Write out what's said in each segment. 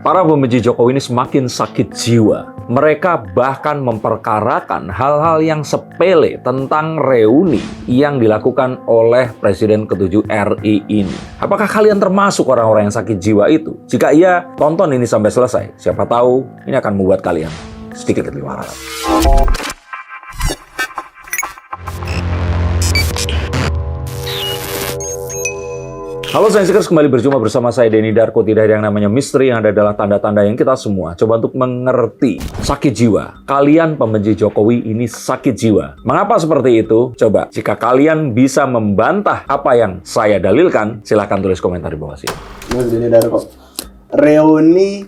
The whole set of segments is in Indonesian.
Para pembenci Jokowi ini semakin sakit jiwa. Mereka bahkan memperkarakan hal-hal yang sepele tentang reuni yang dilakukan oleh Presiden ke-7 RI ini. Apakah kalian termasuk orang-orang yang sakit jiwa itu? Jika iya, tonton ini sampai selesai. Siapa tahu ini akan membuat kalian sedikit lebih waras. Halo Sainsikers, kembali berjumpa bersama saya Denny Darko. Tidak ada yang namanya misteri, yang ada adalah tanda-tanda yang kita semua coba untuk mengerti. Sakit jiwa. Kalian pembenci Jokowi ini sakit jiwa. Mengapa seperti itu? Coba, jika kalian bisa membantah apa yang saya dalilkan, silahkan tulis komentar di bawah sini. Mas Denny Darko, reuni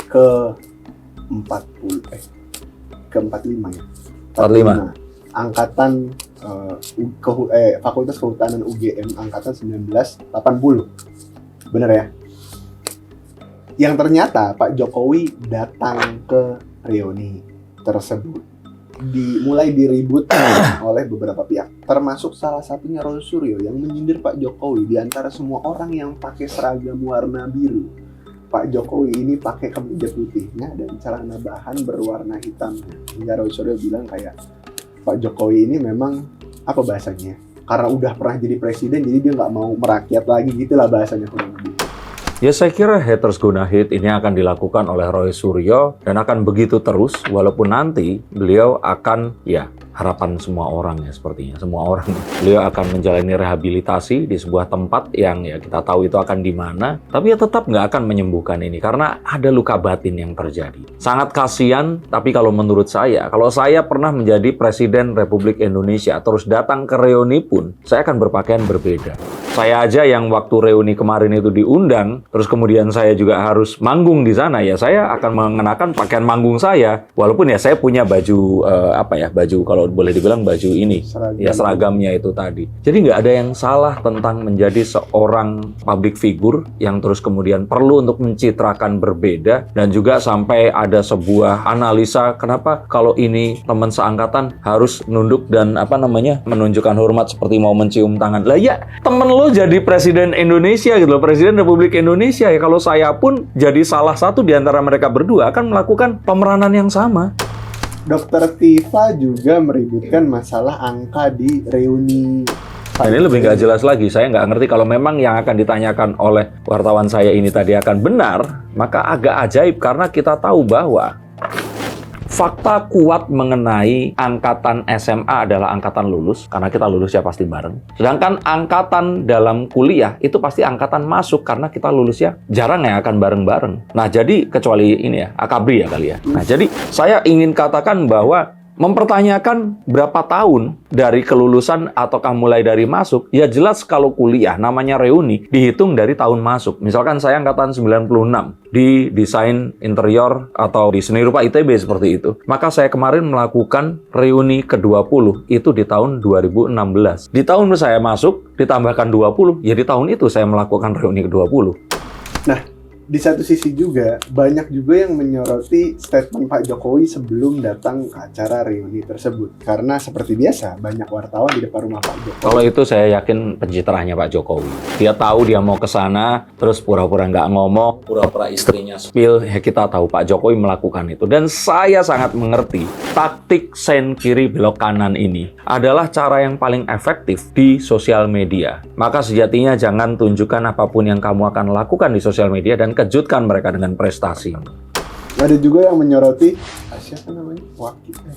ke-45 ya? 45. Angkatan Fakultas Kehutanan UGM angkatan 1980. Bener ya? Yang ternyata Pak Jokowi datang ke reuni tersebut mulai diributkan oleh beberapa pihak, termasuk salah satunya Roy Suryo yang menyindir Pak Jokowi. Di antara semua orang yang pakai seragam warna biru, Pak Jokowi ini pakai kemeja putihnya dan celana bahan berwarna hitam. Hingga Roy Suryo bilang kayak, Pak Jokowi ini memang, apa bahasanya, karena udah pernah jadi presiden, jadi dia nggak mau merakyat lagi, gitulah bahasanya kurang lebih. Ya, saya kira haters gonna hate ini akan dilakukan oleh Roy Suryo dan akan begitu terus, walaupun nanti beliau akan, ya, harapan semua orang ya sepertinya, semua orang. Beliau akan menjalani rehabilitasi di sebuah tempat yang ya kita tahu itu akan di mana, tapi ya tetap nggak akan menyembuhkan ini karena ada luka batin yang terjadi. Sangat kasihan, tapi kalau menurut saya, kalau saya pernah menjadi Presiden Republik Indonesia terus datang ke reuni pun, saya akan berpakaian berbeda. Saya aja yang waktu reuni kemarin itu diundang, terus kemudian saya juga harus manggung di sana, ya saya akan mengenakan pakaian manggung saya, walaupun ya saya punya baju baju kalau boleh dibilang baju ini, seragamnya itu tadi. Jadi nggak ada yang salah tentang menjadi seorang public figure yang terus kemudian perlu untuk mencitrakan berbeda, dan juga sampai ada sebuah analisa kenapa kalau ini teman seangkatan harus nunduk dan menunjukkan hormat seperti mau mencium tangan. Lah ya, temen lo jadi Presiden Indonesia gitu loh, Presiden Republik Indonesia ya. Kalau saya pun jadi salah satu di antara mereka berdua akan melakukan pemeranan yang sama. Dr. Tifa juga meributkan masalah angka di reuni. Nah, ini lebih nggak jelas lagi. Saya nggak ngerti kalau memang yang akan ditanyakan oleh wartawan saya ini tadi akan benar, maka agak ajaib karena kita tahu bahwa fakta kuat mengenai angkatan SMA adalah angkatan lulus, karena kita lulus ya pasti bareng. Sedangkan angkatan dalam kuliah itu pasti angkatan masuk, karena kita lulus ya jarang yang akan bareng-bareng. Nah, jadi kecuali ini ya, akabri ya kali ya. Nah, jadi saya ingin katakan bahwa mempertanyakan berapa tahun dari kelulusan ataukah mulai dari masuk, ya jelas kalau kuliah namanya reuni dihitung dari tahun masuk. Misalkan saya angkatan 96 di desain interior atau di seni rupa ITB seperti itu. Maka saya kemarin melakukan reuni ke-20 itu di tahun 2016. Di tahun saya masuk ditambahkan 20, ya di tahun itu saya melakukan reuni ke-20. Nah, di satu sisi juga, banyak juga yang menyoroti statement Pak Jokowi sebelum datang ke acara reuni tersebut. Karena seperti biasa, banyak wartawan di depan rumah Pak Jokowi. Kalau itu saya yakin pencitraannya Pak Jokowi. Dia tahu dia mau ke sana, terus pura-pura nggak ngomong, pura-pura istrinya spill, ya kita tahu Pak Jokowi melakukan itu. Dan saya sangat mengerti, taktik sen kiri belok kanan ini adalah cara yang paling efektif di sosial media. Maka sejatinya jangan tunjukkan apapun yang kamu akan lakukan di sosial media dan kejutkan mereka dengan prestasi. Ada juga yang menyoroti, siapa namanya?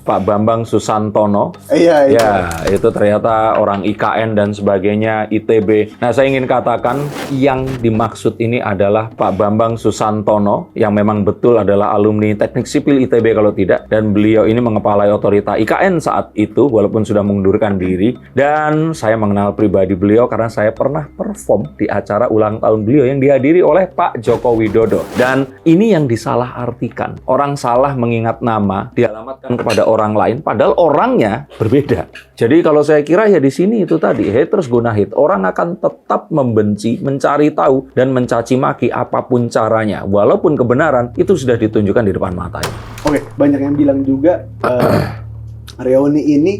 Pak Bambang Susantono. Iya. Ya, itu ternyata orang IKN dan sebagainya, ITB. Nah, saya ingin katakan yang dimaksud ini adalah Pak Bambang Susantono, yang memang betul adalah alumni Teknik Sipil ITB kalau tidak. Dan beliau ini mengepalai otorita IKN saat itu, walaupun sudah mengundurkan diri. Dan saya mengenal pribadi beliau karena saya pernah perform di acara ulang tahun beliau yang dihadiri oleh Pak Joko Widodo. Dan ini yang disalahartikan. Orang salah mengingat nama, dialamatkan kepada orang lain, padahal orangnya berbeda. Jadi kalau saya kira ya di sini itu tadi, haters gonna hate. Orang akan tetap membenci, mencari tahu, dan mencaci maki apapun caranya. Walaupun kebenaran itu sudah ditunjukkan di depan matanya. Oke, banyak yang bilang juga reuni ini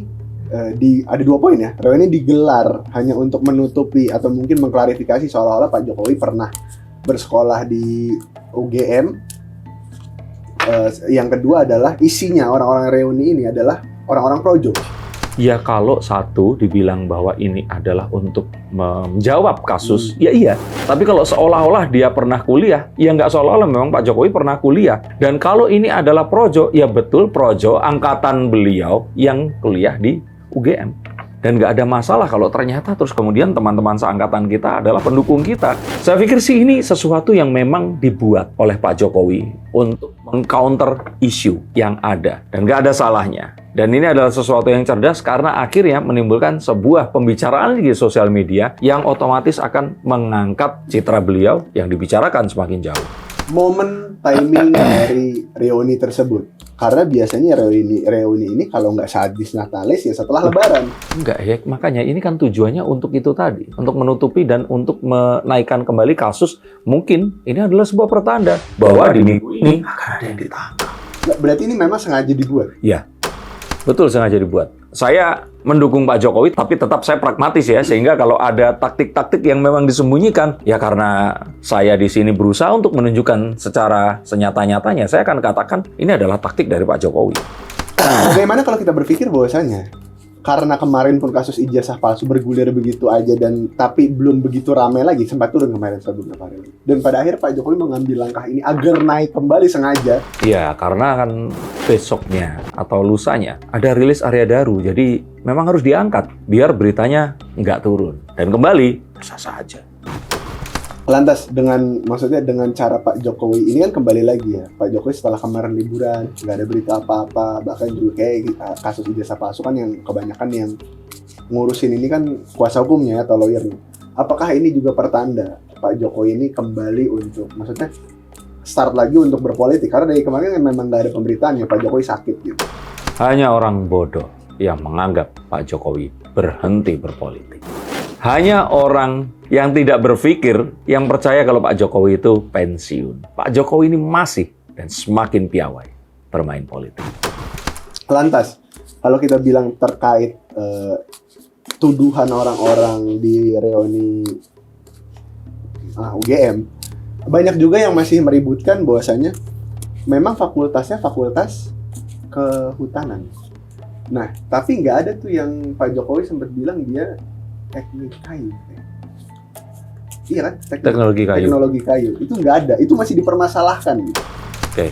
ada 2 poin ya. Reuni digelar hanya untuk menutupi atau mungkin mengklarifikasi seolah-olah Pak Jokowi pernah bersekolah di UGM. Yang kedua adalah isinya orang-orang reuni ini adalah orang-orang projo. Ya kalau satu dibilang bahwa ini adalah untuk menjawab kasus, ya iya. Tapi kalau seolah-olah dia pernah kuliah, ya nggak seolah-olah memang Pak Jokowi pernah kuliah. Dan kalau ini adalah projo, ya betul projo angkatan beliau yang kuliah di UGM. Dan nggak ada masalah kalau ternyata terus kemudian teman-teman seangkatan kita adalah pendukung kita. Saya pikir sih ini sesuatu yang memang dibuat oleh Pak Jokowi untuk meng-counter isu yang ada. Dan nggak ada salahnya. Dan ini adalah sesuatu yang cerdas karena akhirnya menimbulkan sebuah pembicaraan di sosial media yang otomatis akan mengangkat citra beliau yang dibicarakan semakin jauh. Momen timing dari reuni tersebut. Karena biasanya reuni ini kalau nggak saat di Natalis ya setelah Lebaran. Enggak ya, makanya ini kan tujuannya untuk itu tadi. Untuk menutupi dan untuk menaikkan kembali kasus. Mungkin ini adalah sebuah pertanda bahwa di minggu ini akan ada yang ditangkap. Berarti ini memang sengaja dibuat? Ya, betul sengaja dibuat. Saya mendukung Pak Jokowi, tapi tetap saya pragmatis ya, sehingga kalau ada taktik-taktik yang memang disembunyikan, ya karena saya di sini berusaha untuk menunjukkan secara senyata-nyatanya, saya akan katakan ini adalah taktik dari Pak Jokowi. Bagaimana kalau kita berpikir bahwasanya karena kemarin pun kasus ijazah palsu bergulir begitu aja tapi belum begitu ramai lagi, sempat turun kemarin beberapa hari lagi. Dan pada akhir Pak Jokowi mengambil langkah ini agar naik kembali sengaja. Ya, karena kan besoknya atau lusanya ada rilis Arya Daru, jadi memang harus diangkat biar beritanya nggak turun. Dan kembali, sah saja. Lantas dengan cara Pak Jokowi ini kan kembali lagi ya, Pak Jokowi setelah kemarin liburan nggak ada berita apa-apa, bahkan juga kayak kasus ijazah palsu kan yang kebanyakan yang ngurusin ini kan kuasa hukumnya atau lawyernya. Apakah ini juga pertanda Pak Jokowi ini kembali untuk start lagi untuk berpolitik? Karena dari kemarin memang nggak ada pemberitaannya Pak Jokowi sakit gitu. Hanya orang bodoh yang menganggap Pak Jokowi berhenti berpolitik. Hanya orang yang tidak berpikir yang percaya kalau Pak Jokowi itu pensiun. Pak Jokowi ini masih dan semakin piawai bermain politik. Lantas, kalau kita bilang terkait tuduhan orang-orang di reuni UGM, banyak juga yang masih meributkan bahwasanya memang fakultasnya fakultas kehutanan. Nah, tapi nggak ada tuh yang Pak Jokowi sempat bilang dia teknik kayu. Iya kan? Teknologi kayu. Teknologi kayu. Itu nggak ada. Itu masih dipermasalahkan gitu. Oke.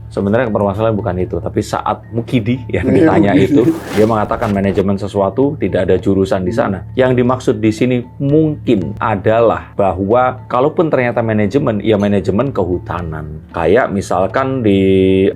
Sebenarnya permasalahan bukan itu, tapi saat Mukidi yang ditanya itu, dia mengatakan manajemen sesuatu tidak ada jurusan di sana. Yang dimaksud di sini mungkin adalah bahwa kalaupun ternyata manajemen, ya manajemen kehutanan. Kayak misalkan di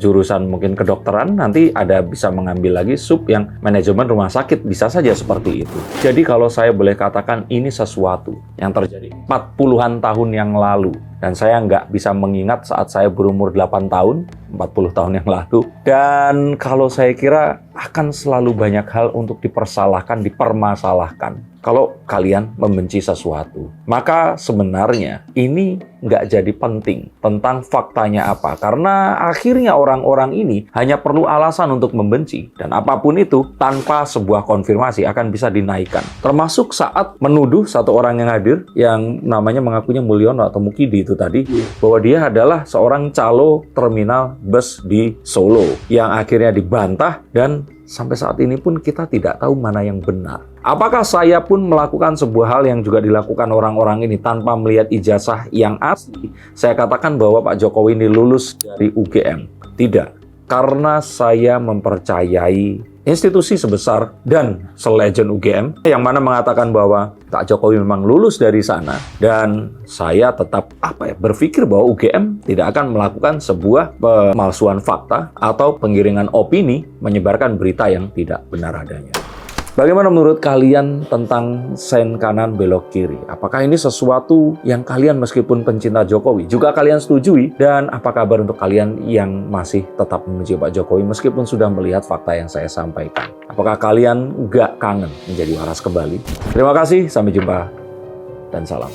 jurusan mungkin kedokteran, nanti ada bisa mengambil lagi sub yang manajemen rumah sakit, bisa saja seperti itu. Jadi kalau saya boleh katakan ini sesuatu yang terjadi 40-an tahun yang lalu. Dan saya nggak bisa mengingat saat saya berumur 8 tahun, 40 tahun yang lalu. Dan kalau saya kira akan selalu banyak hal untuk dipermasalahkan. Kalau kalian membenci sesuatu, maka sebenarnya ini nggak jadi penting tentang faktanya apa. Karena akhirnya orang-orang ini hanya perlu alasan untuk membenci. Dan apapun itu, tanpa sebuah konfirmasi akan bisa dinaikkan. Termasuk saat menuduh satu orang yang hadir, yang namanya mengakunya Mulyono atau Mukidi itu tadi, bahwa dia adalah seorang calo terminal bus di Solo, yang akhirnya dibantah dan sampai saat ini pun kita tidak tahu mana yang benar. Apakah saya pun melakukan sebuah hal yang juga dilakukan orang-orang ini tanpa melihat ijazah yang asli? Saya katakan bahwa Pak Jokowi ini lulus dari UGM. Tidak. Karena saya mempercayai institusi sebesar dan selegend UGM yang mana mengatakan bahwa Pak Jokowi memang lulus dari sana, dan saya tetap berpikir bahwa UGM tidak akan melakukan sebuah pemalsuan fakta atau penggiringan opini menyebarkan berita yang tidak benar adanya. Bagaimana menurut kalian tentang sen kanan belok kiri? Apakah ini sesuatu yang kalian meskipun pencinta Jokowi juga kalian setujui? Dan apa kabar untuk kalian yang masih tetap membenci Pak Jokowi meskipun sudah melihat fakta yang saya sampaikan? Apakah kalian nggak kangen menjadi waras kembali? Terima kasih, sampai jumpa, dan salam.